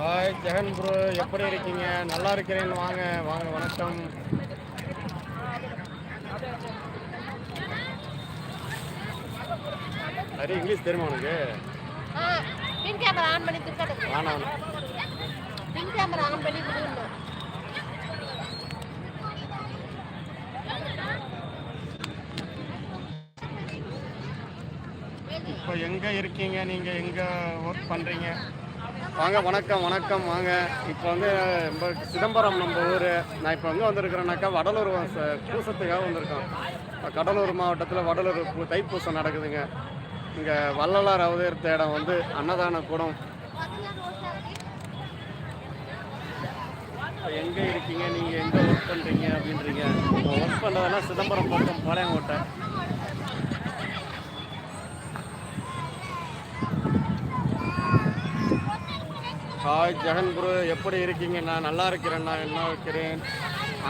Hi Jagan bro, எப்படி இருக்கீங்க? நல்லா இருக்கிறேன். வாங்க வாங்க, வணக்கம். சரி, இங்கிலீஷ் தெரியுமா உனக்கு? பின் கேமரா ஆன் பண்ணி திருக்கட்டு. வேணாம், பின் கேமரா ஆன் பண்ணி விடுங்க. இப்போ எங்கே இருக்கீங்க? நீங்கள் எங்கே ஒர்க் பண்ணுறீங்க? வாங்க, வணக்கம் வணக்கம், வாங்க. இப்போ வந்து சிதம்பரம் நம்ம ஊர். நான் இப்போ எங்கே வந்திருக்கிறேன்னாக்கா வடலூர் பூசத்துக்காக வந்திருக்கோம். கடலூர் மாவட்டத்தில் வடலூர் தைப்பூசம் நடக்குதுங்க. இங்கே வள்ளலார் அவதரித்த இடம் வந்து அன்னதான கூடம். எங்கே இருக்கீங்க? நீங்கள் எங்கே ஒர்க் பண்ணுறீங்க அப்படின்றீங்க? ஒர்க் பண்ணுறதுனா சிதம்பரம் பக்கம் பாளையங்கோட்டை. ஹாய் ஜெகன் ப்ரோ, எப்படி இருக்கீங்க? நான் நல்லா இருக்கிறேன். நான் என்ன இருக்கிறேன்.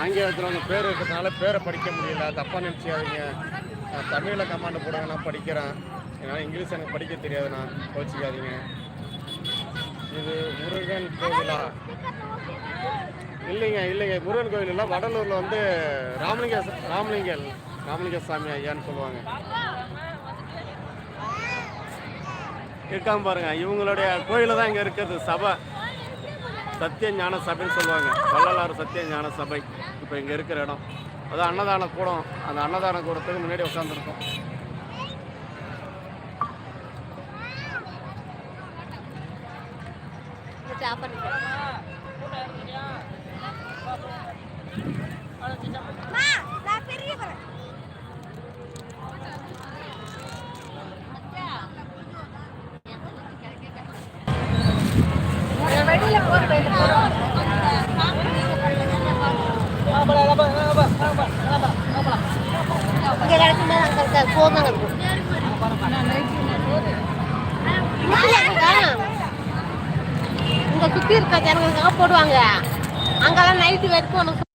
ஆங்கிலத்தில் உங்கள் பேர் இருக்கிறதுனால பேரை படிக்க முடியல, தப்பாக நினச்சிக்காதீங்க. நான் தமிழில் கமாண்ட் போடுங்க, நான் படிக்கிறேன். ஏன்னா இங்கிலீஷ் எனக்கு படிக்க தெரியாது, நான் கோச்சிக்காதீங்க. இது முருகன் கோவிலா? இல்லைங்க, முருகன் கோவில் இல்லை. வடலூரில் வந்து ராமலிங்க சாமி ஐயான்னு சொல்லுவாங்க. இருக்காம பாருங்க, இவங்களுடைய கோயில தான் இங்கே இருக்குது. சபை சத்திய ஞான சபைன்னு சொல்லுவாங்க. வள்ளலார் சத்திய ஞான சபை இப்போ இங்கே இருக்கிற இடம். அதான் அன்னதான கூடம். அந்த அன்னதான கூடத்துக்கு முன்னாடி உட்காந்துருக்கோம். இங்க சுத்தி இருக்க ஜனங்களுக்காக போடுவாங்க. அங்கெல்லாம் நைட்டு வரைக்கும்